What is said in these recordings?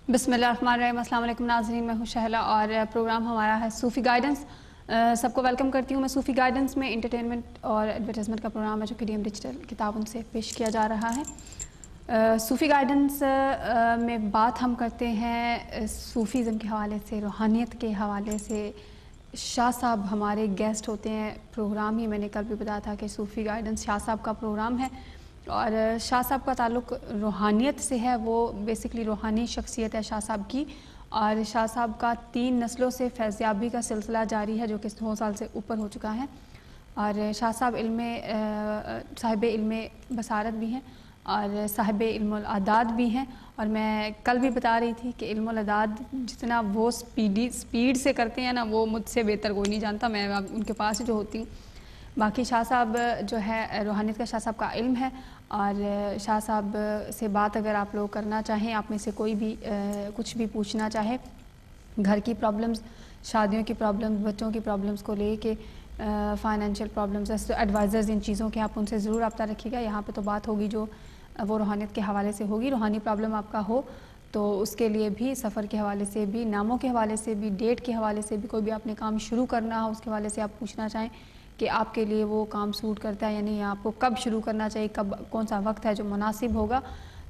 بسم اللہ الرحمن الرحیم۔ السلام علیکم ناظرین، میں ہوں شہلا اور پروگرام ہمارا ہے صوفی گائیڈنس۔ سب کو ویلکم کرتی ہوں میں۔ صوفی گائیڈنس میں انٹرٹینمنٹ اور ایڈورٹائزمنٹ کا پروگرام ہے جو کہ ڈی ایم ڈیجیٹل کتابوں سے پیش کیا جا رہا ہے۔ صوفی گائیڈنس میں بات ہم کرتے ہیں صوفیزم کے حوالے سے، روحانیت کے حوالے سے۔ شاہ صاحب ہمارے گیسٹ ہوتے ہیں پروگرام ہی، میں نے کل بھی بتایا تھا کہ صوفی گائیڈنس شاہ صاحب کا پروگرام ہے، اور شاہ صاحب کا تعلق روحانیت سے ہے۔ وہ بیسکلی روحانی شخصیت ہے شاہ صاحب کی، اور شاہ صاحب کا 3 نسلوں سے فیضیابی کا سلسلہ جاری ہے جو کہ 100 سال سے اوپر ہو چکا ہے۔ اور شاہ صاحب صاحب علم بصارت بھی ہیں اور صاحب علم الاعداد بھی ہیں، اور میں کل بھی بتا رہی تھی کہ علم الاعداد جتنا وہ سپیڈ سے کرتے ہیں نا، وہ مجھ سے بہتر کوئی نہیں جانتا، میں ان کے پاس جو ہوتی ہوں۔ باقی شاہ صاحب جو ہے روحانیت کا شاہ صاحب کا علم ہے، اور شاہ صاحب سے بات اگر آپ لوگ کرنا چاہیں، آپ میں سے کوئی بھی کچھ بھی پوچھنا چاہے، گھر کی پرابلمز، شادیوں کی پرابلمز، بچوں کی پرابلمز کو لے کے، فائنینشیل پرابلمز، ایڈوائزرز، ان چیزوں کے آپ ان سے ضرور رابطہ رکھیے گا۔ یہاں پہ تو بات ہوگی جو وہ روحانیت کے حوالے سے ہوگی۔ روحانی پرابلم آپ کا ہو تو اس کے لیے بھی، سفر کے حوالے سے بھی، ناموں کے حوالے سے بھی، ڈیٹ کے حوالے سے بھی، کوئی بھی آپ نے کام شروع کرنا ہو اس کے حوالے سے آپ پوچھنا چاہیں کہ آپ کے لیے وہ کام سوٹ کرتا ہے یا نہیں، آپ کو کب شروع کرنا چاہیے، کون سا وقت ہے جو مناسب ہوگا،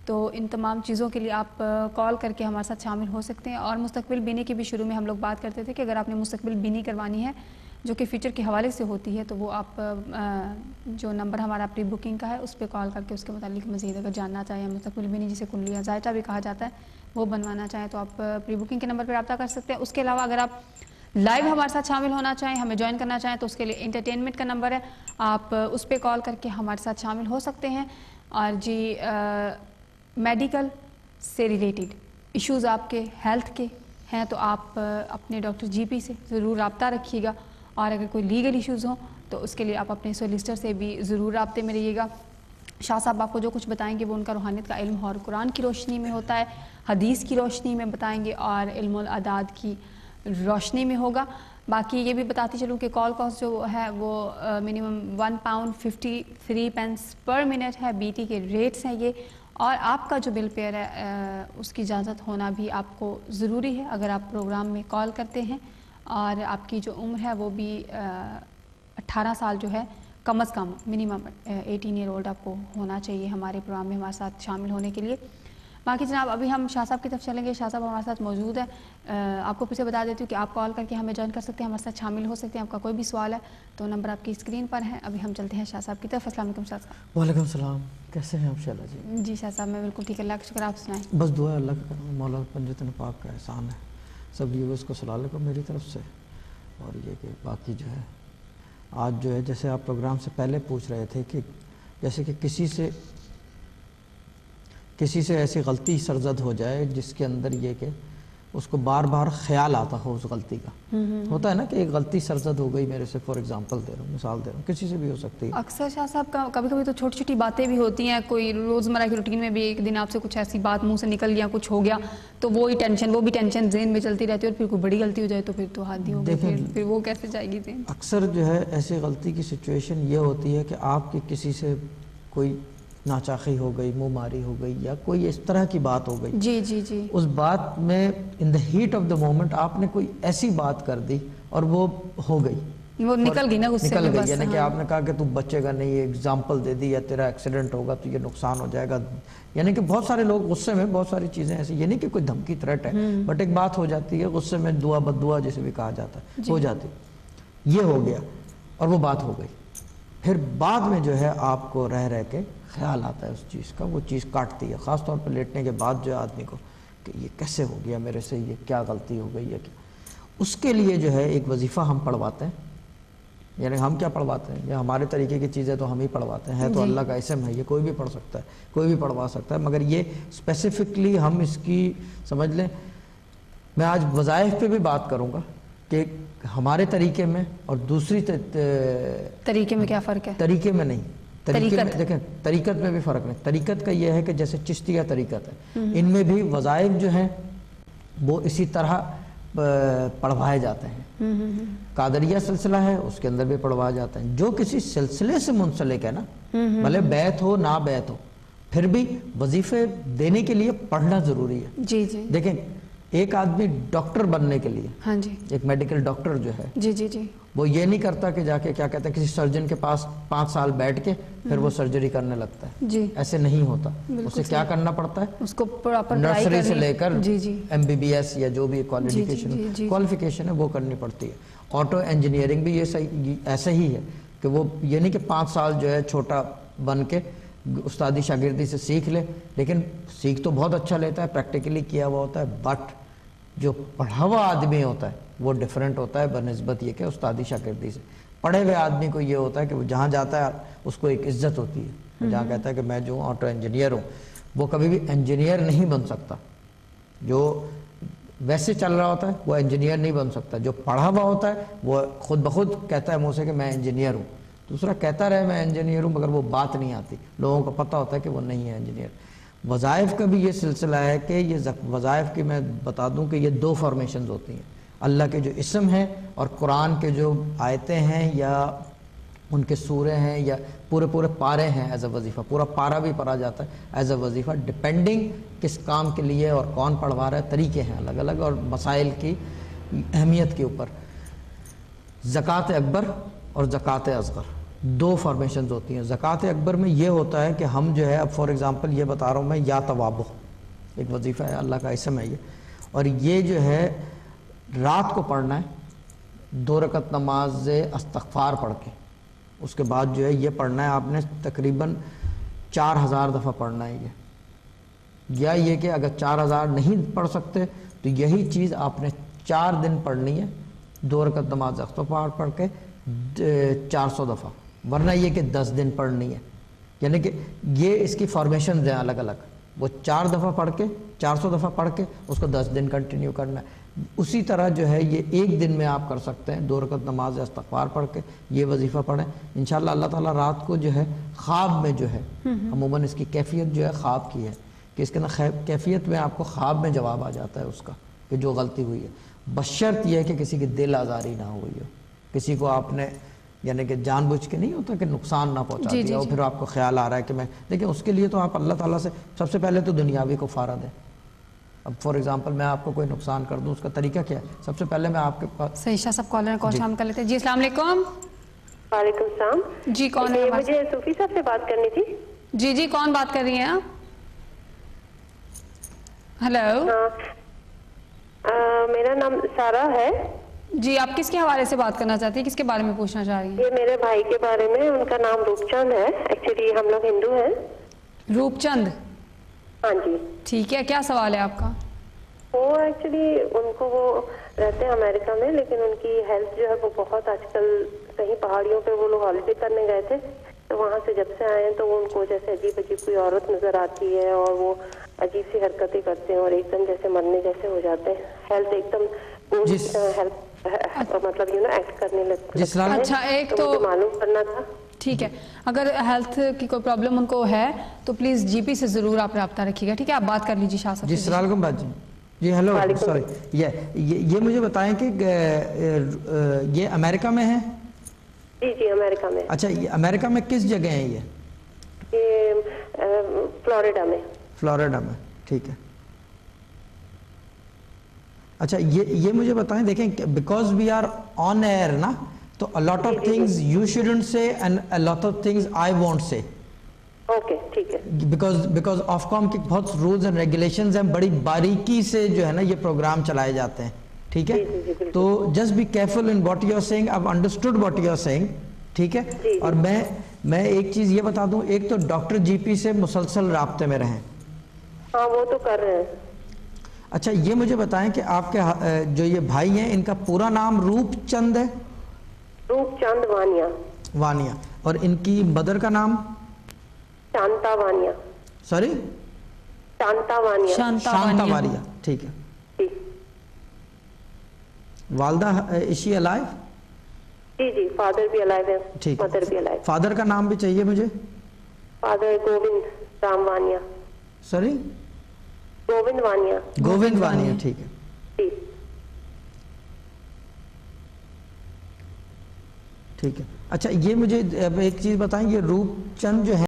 تو ان تمام چیزوں کے لیے آپ کال کر کے ہمارے ساتھ شامل ہو سکتے ہیں۔ اور مستقبل بینی کی بھی شروع میں ہم لوگ بات کرتے تھے کہ اگر آپ نے مستقبل بینی کروانی ہے جو کہ فیوچر کے حوالے سے ہوتی ہے، تو وہ آپ جو نمبر ہمارا پری بکنگ کا ہے اس پہ کال کر کے اس کے متعلق مزید اگر جاننا چاہیں، مستقبل بینی جسے کنڈلی ذائچہ بھی کہا جاتا ہے، وہ بنوانا چاہیں تو آپ پری بکنگ کے نمبر پہ رابطہ کر سکتے ہیں۔ اس کے علاوہ اگر آپ لائیو ہمارے ساتھ شامل ہونا چاہیں، ہمیں جوائن کرنا چاہیں، تو اس کے لیے انٹرٹینمنٹ کا نمبر ہے، آپ اس پہ کال کر کے ہمارے ساتھ شامل ہو سکتے ہیں۔ اور جی میڈیکل سے ریلیٹڈ ایشوز آپ کے ہیلتھ کے ہیں تو آپ اپنے ڈاکٹر جی پی سے ضرور رابطہ رکھیے گا، اور اگر کوئی لیگل ایشوز ہوں تو اس کے لیے آپ اپنے سولیسٹر سے بھی ضرور رابطے میں رہیے گا۔ شاہ صاحب آپ کو جو کچھ بتائیں گے وہ ان کا روحانیت کا علم اور قرآن کی روشنی میں ہوتا ہے، حدیث کی روشنی میں بتائیں گے اور علم الاعداد کی روشنی میں ہوگا۔ باقی یہ بھی بتاتی چلوں کہ کال کاسٹ جو ہے وہ منیمم £1.53 پر منٹ ہے، بی ٹی کے ریٹس ہیں یہ، اور آپ کا جو بل پیئر ہے اس کی اجازت ہونا بھی آپ کو ضروری ہے اگر آپ پروگرام میں کال کرتے ہیں، اور آپ کی جو عمر ہے وہ بھی 18 سال جو ہے کم از کم، منیمم 18 ایئر اولڈ آپ کو ہونا چاہیے ہمارے پروگرام میں ہمارے ساتھ شامل ہونے کے لیے۔ باقی جناب ابھی ہم شاہ صاحب کی طرف چلیں گے، شاہ صاحب ہمارے ساتھ موجود ہے۔ آپ کو پھر سے بتا دیتی ہوں کہ آپ کال کر کے ہمیں جوائن کر سکتے ہیں، ہمارے ساتھ شامل ہو سکتے ہیں، آپ کا کوئی بھی سوال ہے تو نمبر آپ کی اسکرین پر ہے۔ ابھی ہم چلتے ہیں شاہ صاحب کی طرف۔ السلام علیکم شاہ صاحب۔ وعلیکم السلام، کیسے ہیں آپ شیلا جی؟ جی شاہ صاحب میں بالکل ٹھیک، اللہ کا شکر، آپ سنائیں۔ بس دعا اللہ کا کرم، مولا پنجتن پاک کا احسان ہے، سب ویورز کو السلام علیکم میری طرف سے۔ اور یہ کہ باقی جو ہے آج جو ہے جیسے آپ پروگرام سے پہلے پوچھ رہے تھے کہ جیسے کہ کسی سے ایسی غلطی سرزد ہو جائے جس کے اندر یہ کہ اس کو بار بار خیال آتا ہو اس غلطی کا، ہوتا ہے نا کہ ایک غلطی سرزد ہو گئی میرے سے، فار ایگزامپل دے رہا ہوں، مثال دے رہا ہوں، کسی سے بھی ہو سکتی ہے۔ اکثر شاہ صاحب کبھی کبھی تو چھوٹی چھوٹی باتیں بھی ہوتی ہیں، کوئی روزمرہ کی روٹین میں بھی ایک دن آپ سے کچھ ایسی بات منہ سے نکل گیا، کچھ ہو گیا تو وہ بھی ٹینشن ذہن میں چلتی رہتی ہے، اور پھر کوئی بڑی غلطی ہو جائے تو پھر تو حد ہی ہو گئی، پھر وہ کیسے جائے گی ذہن۔ اکثر جو ہے ایسی غلطی کی سچویشن یہ ہوتی ہے کہ آپ کی کسی سے کوئی ناچاقی ہو گئی، منہ ماری ہو گئی، یا کوئی اس طرح کی بات ہو گئی، جی جی جی، اس بات میں in the heat of the moment آپ نے کوئی ایسی بات کر دی اور وہ ہو گئی، وہ نکل گئی نا غصے میں، نکل گئی، یعنی کہ آپ نے کہا کہ تو بچے گا نہیں، ایگزامپل دے دی، یا تیرا ایکسیڈنٹ ہوگا تو یہ نقصان ہو جائے گا، یعنی کہ بہت سارے لوگ غصے میں بہت ساری چیزیں ایسی، یہ نہیں کہ کوئی دھمکی تھریٹ ہے، بٹ ایک بات ہو جاتی ہے غصے میں، دعا بد دعا جسے بھی کہا جاتا ہے، ہو جاتی، یہ ہو گیا اور وہ بات ہو گئی، پھر بعد میں جو ہے آپ کو رہ کے خیال آتا ہے اس چیز کا، وہ چیز کاٹتی ہے، خاص طور پر لیٹنے کے بعد جو ہے آدمی کو کہ یہ کیسے ہو گیا میرے سے، یہ کیا غلطی ہو گئی ہے کیا۔ اس کے لیے جو ہے ایک وظیفہ ہم پڑھواتے ہیں، یعنی ہم کیا پڑھواتے ہیں، یہ ہمارے طریقے کی چیزیں تو ہم ہی پڑھواتے ہیں، تو اللہ کا اسم ہے، یہ کوئی بھی پڑھ سکتا ہے، کوئی بھی پڑھوا سکتا ہے، مگر یہ اسپیسیفکلی ہم اس کی سمجھ لیں، میں آج وظائف پہ بھی بات کروں گا کہ ہمارے طریقے میں اور دوسری طریقے میں کیا فرق ہے، طریقے میں نہیں، طریقے میں دیکھیں، طریقت میں بھی فرق نہیں، طریقت کا یہ ہے کہ جیسے چشتیہ طریقت ہے، ان میں بھی وظائف جو ہیں وہ اسی طرح پڑھوائے جاتے ہیں، قادریہ سلسلہ ہے اس کے اندر بھی پڑھوائے جاتے ہیں، جو کسی سلسلے سے منسلک ہے نا، بھلے بیعت ہو نہ بیعت ہو، پھر بھی وظیفے دینے کے لیے پڑھنا ضروری ہے. جی جی دیکھیں ایک آدمی ڈاکٹر بننے کے لیے, ہاں جی, ایک میڈیکل ڈاکٹر جو ہے جی جی جی, وہ یہ نہیں کرتا کہ جا کے کیا کہتے ہیں کسی سرجن کے پاس 5 سال بیٹھ کے پھر وہ سرجری کرنے لگتا ہے. جی ایسے نہیں ہوتا. اسے کیا کرنا پڑتا ہے, اس کو پراپر نرسری سے لے کر جی جی MBBS یا جو بھی کوالیفیکیشن ہے وہ کرنی پڑتی ہے. آٹو انجینئرنگ بھی یہ ایسے ہی ہے کہ وہ یہ نہیں کہ 5 سال جو ہے چھوٹا بن کے استادی شاگردی سے سیکھ لے, لیکن سیکھ تو بہت اچھا لیتا ہے, پریکٹیکلی کیا ہوا ہوتا ہے, بٹ جو پڑھا ہوا آدمی ہوتا ہے وہ ڈیفرنٹ ہوتا ہے بنسبت یہ کہ استادی شاگردی سے. پڑھے ہوئے آدمی کو یہ ہوتا ہے کہ وہ جہاں جاتا ہے اس کو ایک عزت ہوتی ہے, جہاں کہتا ہے کہ میں جو آٹو انجینئر ہوں, وہ کبھی بھی انجینئر نہیں بن سکتا. جو ویسے چل رہا ہوتا ہے وہ انجینئر نہیں بن سکتا. جو پڑھا ہوا ہوتا ہے وہ خود بخود کہتا ہے منہ سے کہ میں انجینئر ہوں, دوسرا کہتا رہے میں انجینئر ہوں مگر وہ بات نہیں آتی, لوگوں کو پتہ ہوتا ہے کہ وہ نہیں ہے انجینئر. وظائف کا بھی یہ سلسلہ ہے کہ یہ وظائف کی میں بتا دوں کہ یہ 2 فارمیشنز ہوتی ہیں. اللہ کے جو اسم ہیں اور قرآن کے جو آیتیں ہیں یا ان کے سورے ہیں یا پورے پارے ہیں ایز اے وظیفہ, پورا پارا بھی پڑھا جاتا ہے ایز اے وظیفہ, ڈپینڈنگ کس کام کے لیے اور کون پڑھوا رہا ہے, طریقے ہیں الگ الگ اور مسائل کی اہمیت کے اوپر. زکوٰۃ اکبر اور زکوٰۃ اصغر 2 فارمیشنز ہوتی ہیں. زکوٰۃ اکبر میں یہ ہوتا ہے کہ ہم جو ہے اب فار ایگزامپل یہ بتا رہا ہوں میں, یا توابو ایک وظیفہ ہے, اللہ کا اسم ہے یہ, اور یہ جو ہے رات کو پڑھنا ہے 2 رکعت نماز استغفار پڑھ کے, اس کے بعد جو ہے یہ پڑھنا ہے آپ نے تقریباً 4000 دفعہ پڑھنا ہے یہ, یا یہ کہ اگر 4000 نہیں پڑھ سکتے تو یہی چیز آپ نے 4 دن پڑھنی ہے 2 رکعت نماز استغفار پڑھ کے 400 دفعہ, ورنہ یہ کہ 10 دن پڑھنی ہے. یعنی کہ یہ اس کی فارمیشنز ہیں الگ الگ, وہ 4 دفعہ پڑھ کے 400 دفعہ پڑھ کے اس کو 10 دن کنٹینیو کرنا ہے. اسی طرح جو ہے یہ ایک دن میں آپ کر سکتے ہیں 2 رکعت نماز استغفار پڑھ کے یہ وظیفہ پڑھیں. انشاءاللہ اللہ تعالیٰ رات کو جو ہے خواب میں جو ہے عموماً اس کی کیفیت جو ہے خواب کی ہے کہ اس کے اندر کیفیت میں آپ کو خواب میں جواب آ جاتا ہے اس کا کہ جو غلطی ہوئی ہے, بشرط یہ ہے کہ کسی کی دل آزاری نہ ہوئی ہو, کسی کو آپ نے یعنی کہ جان بوجھ کے نہیں ہوتا کہ نقصان نہ پہنچا دیا اور پھر آپ کو خیال آ رہا ہے کہ میں, لیکن اس کے لیے تو آپ اللہ تعالیٰ سے سب سے پہلے تو دنیاوی کو فارغ دیں. اب فار ایگزامپل میں آپ کو کوئی نقصان کر دوں, اس کا طریقہ کیا ہے, سب سے پہلے میں آپ کے پاس صحیح شاہ صاحب کالر کال شامل کر لیتے ہیں. جی السلام علیکم. وعلیکم السلام. جی کون ہے, مجھے صوفی صاحب سے بات کرنی تھی. جی جی کون بات کر رہی ہیں آپ؟ ہیلو. میرا نام سارا ہے. جی آپ کس کے حوالے سے بات کرنا چاہتی ہیں, کس کے بارے میں پوچھنا چاہ رہی ہیں؟ یہ میرے بھائی کے بارے میں, ان کا نام روپ چند ہے, ایکچولی ہم لوگ ہندو ہیں. روپ چند, ہاں جی ٹھیک ہے, کیا سوال ہے آپ کا؟ وہ ایکچولی ان کو وہ رہتے ہیں امریکہ میں, لیکن ان کی ہیلتھ جو ہے وہ بہت آج کل کہیں پہاڑیوں پہ وہ لوگ ہالیڈے کرنے گئے تھے, تو وہاں سے جب سے آئے ہیں تو وہ ان کو جیسے عجیب عجیب کوئی عورت نظر آتی ہے اور وہ عجیب سی حرکتیں کرتے ہیں اور ایک دم جیسے مرنے جیسے ہو جاتے ہیں. ہیلتھ ایک دم مطلب ایکٹ کرنے لگتے ہیں. اچھا ایک تو معلوم کرنا تھا. ٹھیک ہے, اگر ہیلتھ کی کوئی پرابلم ان کو ہے تو پلیز جی پی سے ضرور آپ رابطہ رکھیے گا, ٹھیک ہے, آپ بات کر لیجیے شاہ صاحب. جی السلام علیکم بات جی. جی ہیلو سوری, یہ مجھے بتائیں کہ یہ امریکہ میں ہے؟ جی جی امریکہ میں. اچھا یہ امریکہ میں کس جگہ ہیں یہ فلوریڈا میں. فلوریڈا میں, ٹھیک ہے. اچھا یہ مجھے بتائیں, دیکھیں because we are on air نا, تو a lot of things you shouldn't say and a lot of things I won't say. Okay ٹھیک ہے. بیکاز آفکام کے بہت رولز اینڈ ریگولیشنز ہیں, بڑی باریکی سے جو ہے نا یہ پروگرام چلائے جاتے ہیں, ٹھیک ہے. تو just be careful in what you are saying. I've understood what you are saying, ٹھیک ہے. اور میں ایک چیز یہ بتا دوں, ایک تو ڈاکٹر جی پی سے مسلسل رابطے میں رہیں. ہاں وہ تو کر رہے ہیں. اچھا یہ مجھے بتائیں کہ آپ کے جو یہ بھائی ہیں ان کا پورا نام روپ چند ہے؟ روپ چند وانیا. وانیا. اور ان کی مدر کا نام؟ شانتا وانیا. سوری شانتا وانیا. شانتا وانیا, ٹھیک ہے. والدہ اشی الائیو؟ جی جی فادر بھی الائیو ہے, ٹھیک, مدر بھی الائیو. فادر کا نام بھی چاہیے مجھے. فادر گووند رام وانیا. سوری گووند وانیا. گووند وانیا, ٹھیک ہے. جی ٹھیک ہے. اچھا یہ مجھے ایک چیز بتائیں, یہ روپ چند جو ہے